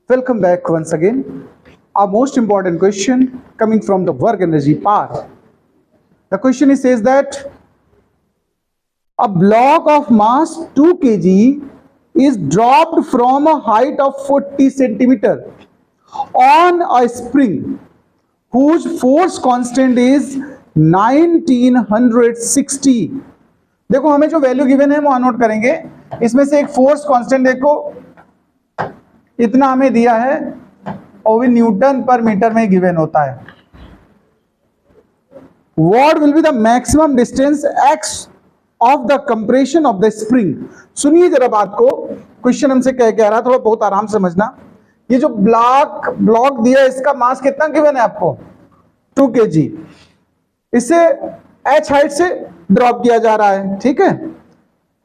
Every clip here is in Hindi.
Welcome back once again. Our most important question coming from the work energy part. The question is says that a block of mass 2 kg is dropped from a height of 40 centimeter on a spring whose force constant is 1960. देखो हमें जो वैल्यू गिवन है वो नोट करेंगे. इसमें से एक फोर्स कांस्टेंट देखो इतना हमें दिया है और भी न्यूटन पर मीटर में गिवन होता है. What will be the maximum distance x of the compression of the spring. सुनिए जरा बात को, क्वेश्चन हमसे कह रहा, थोड़ा बहुत आराम से समझना. ये जो ब्लॉक दिया इसका मास कितना गिवन है आपको 2 kg. इसे h हाइट से ड्रॉप किया जा रहा है. ठीक है,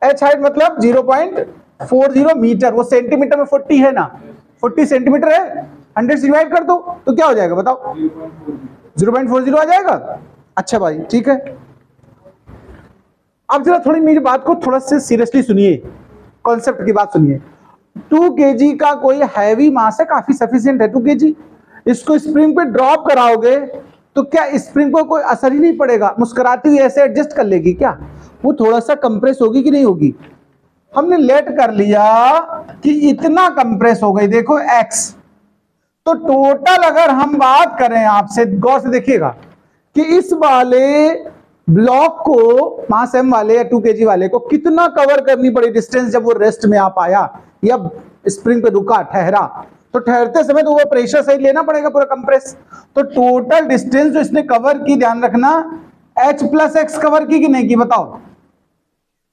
h हाइट मतलब 0.40 मीटर. वो सेंटीमीटर में 40 है ना, 40 सेंटीमीटर है. 100 से डिवाइड कर दो तो क्या हो जाएगा बताओ, 0.40 आ जाएगा. अच्छा भाई ठीक है. अब जरा थोड़ी मेरी बात को थोड़ा से सीरियसली सुनिए, कॉन्सेप्ट की बात सुनिए. 2 kg का कोई हैवी मास है, काफी सफिशिएंट है 2 kg. इसको स्प्रिंग पे ड्रॉप कराओगे तो क्या स्प्रिंग को कोई असर ही नहीं पड़ेगा, मुस्कुराती हुई ऐसे एडजस्ट कर लेगी क्या? वो थोड़ा सा कंप्रेस होगी कि नहीं होगी? हमने लेट कर लिया कि इतना कंप्रेस हो गई, देखो x. तो टोटल अगर हम बात करें आपसे, गौर से देखिएगा कि इस वाले ब्लॉक को मास m वाले या 2 kg वाले को कितना कवर करनी पड़ी डिस्टेंस जब वो रेस्ट में आ पाया या स्प्रिंग पे रुका, ठहरा. तो ठहरते समय तो वो प्रेशर सही लेना पड़ेगा पूरा कंप्रेस. तो टोटल डिस्टेंस जो इसने कवर की, ध्यान रखना, h प्लस x कवर की कि नहीं की बताओ.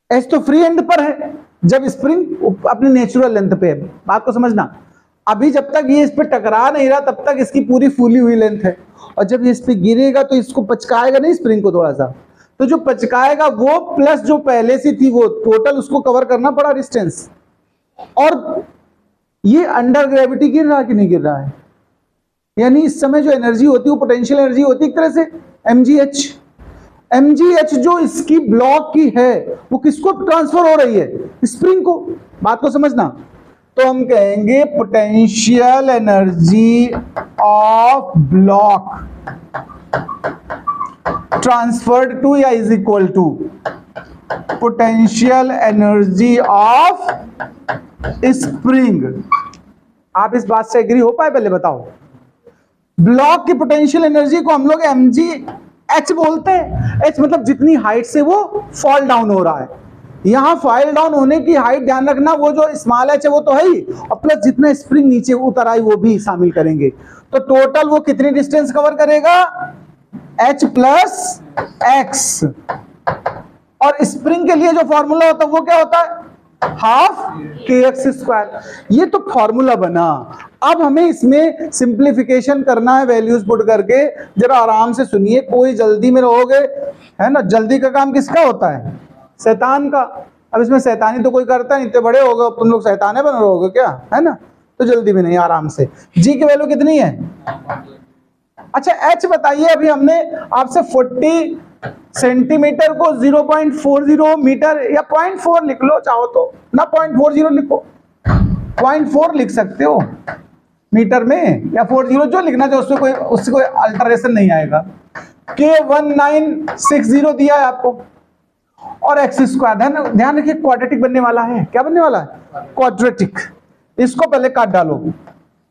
h तो फ्री एंड पर है जब स्प्रिंग अपनी नेचुरल लेंथ पे है. बात को समझना. अभी जब तक ये इस पे टकरा नहीं रहा तब तक इसकी पूरी फूली हुई लेंथ है, और जब ये इस पे गिरेगा तो इसको पचकाएगा नहीं स्प्रिंग को थोड़ा सा. तो जो पचकाएगा वो प्लस जो पहले से थी वो टोटल उसको कवर करना पड़ा डिस्टेंस. और ये अंडर ग्रेविटी गिर रहा कि नहीं गिर रहा है, यानी इस समय जो एनर्जी होती है वो पोटेंशियल एनर्जी होती है एक तरह से mgh. mgh जो इसकी ब्लॉक की है वो किसको ट्रांसफर हो रही है, स्प्रिंग को. बात को समझना. तो हम कहेंगे potential energy of block transferred to या is equal to potential energy of spring. आप इस बात से एग्री हो पाए पहले बताओ. ब्लॉक की पोटेंशियल एनर्जी को हम लोग mgh बोलते हैं. h मतलब जितनी हाइट से वो फॉल डाउन हो रहा है. यहां फॉल डाउन होने की हाइट ध्यान रखना, वो जो स्मॉल h है वो तो है ही, और प्लस जितना स्प्रिंग नीचे उतर आई वो भी शामिल करेंगे. तो टोटल वो कितनी डिस्टेंस कवर करेगा, h प्लस x. और स्प्रिंग के लिए जो फॉर्मूला होता है वो क्या होता है, हाफ kx². ये तो फॉर्मूला बना. अब हमें इसमें सिंप्लीफिकेशन करना है वैल्यूज पुट करके. जरा आराम से सुनिए, कोई जल्दी में रहोगे है ना. जल्दी का काम किसका होता है, शैतान का. अब इसमें शैतानी तो कोई करता नहीं, इतने बड़े हो गए तुम लोग शैताने बन रहोगे क्या, है ना. तो जल्दी भी नहीं, आराम से. जी की वैल्यू कितनी है, अच्छा h बताइए. अभी हमने आपसे 40 सेंटीमीटर को 0.40 मीटर या 0.4 लिख लो चाहो तो, ना 0.40 लिखो, 0.4 लिख सकते हो मीटर में, या 40 जो लिखना चाहे उससे कोई अल्टरेशन नहीं आएगा. K1960 दिया है आपको, और x². ध्यान रखिए क्वाड्रेटिक बनने वाला है. क्या बनने वाला है, क्वाड्रेटिक. इसको पहले काट डालो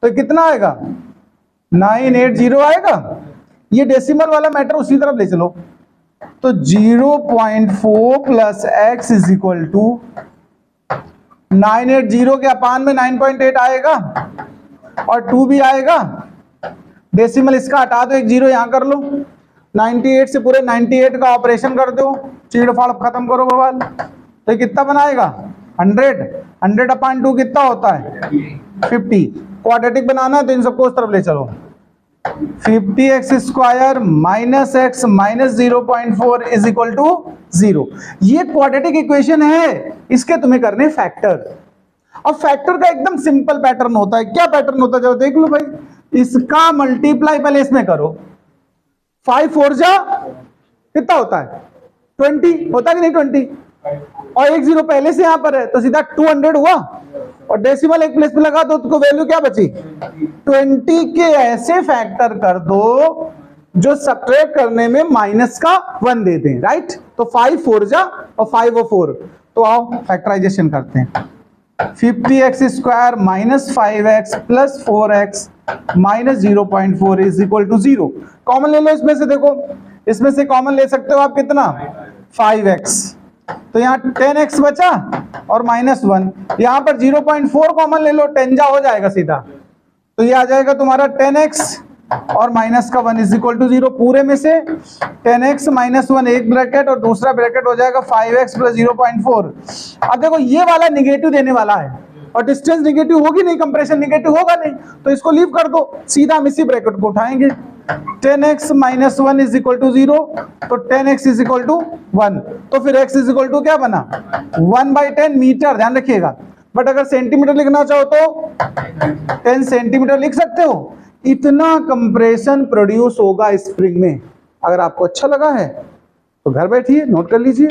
तो कितना आएगा, 980 आएगा. ये डेसिमल वाला मैटर उसी तरफ ले चलो. तो 0.4 plus x is equal to 980 के अपान में 9.8 आएगा, और 2 भी आएगा. डेसिमल इसका हटा दो, एक 0 यहां कर लो. 98 से पूरे 98 का ऑपरेशन कर दो, चीड़ फाड़ खत्म करो बवाल. तो कितना बनाएगा, 100 अपान 2 कितना होता है, 50. क्वाड्रेटिक बनाना है तो इन सबको उस तरफ ले चलो. 50x² minus x minus 0.4 is equal to 0. ये क्वाड्रेटिक इक्वेशन है, इसके तुम्हें करने फैक्टर. अब फैक्टर का एकदम सिंपल पैटर्न होता है. क्या पैटर्न होता है जब देख लो भाई. इसका मल्टीप्लाई पहले इसमें करो, 5 4 जा कितना होता है, 20 होता है कि नहीं, 20. और एक जीरो पहले से यहां पर है तो सीधा 200 हुआ, और डेसिमल एक प्लेस पे लगा दो तो वैल्यू क्या बची 20 के ऐसे फैक्टर कर दो जो सब्ट्रैक्ट करने में माइनस का 1 देते हैं, राइट। तो 5 4 जा और 5 और 4, तो आओ फैक्टराइजेशन करते हैं। 50x square minus 5x plus 4x minus 0.4 is equal to 0। Common ले लो इसमें से, देखो इसमें से कॉमन ले सकते हो आप कितना 5x, तो यहाँ 10x बचा और माइनस 1, यहाँ पर 0.4 कॉमन ले लो, 10 जा हो जाएगा सीधा, तो ये आ जाएगा तुम्हारा 10x और माइनस का 1 इज इक्वल टू 0। पूरे में से 10x माइनस 1 एक ब्रैकेट और दूसरा ब्रैकेट हो जाएगा 5x प्लस 0.4। अब देखो ये वाला निगेटिव देने वाला है और डिस्टेंस निगेटिव होगी नहीं, कंप्रेशन निगेटिव होगा नहीं, तो इसको लीव कर दो, सीधा हम इसी ब्रैकेट को उठाएंगे। 10x minus 1 is equal to 0, तो 10x इज इक्वल टू 1, तो फिर x इज इक्वल टू क्या बना 1/10 मीटर, ध्यान रखिएगा। बट अगर सेंटीमीटर लिखना चाहो तो 10 सेंटीमीटर लिख सकते हो। इतना कंप्रेशन प्रोड्यूस होगा स्प्रिंग में। अगर आपको अच्छा लगा है तो घर बैठिए नोट कर लीजिए।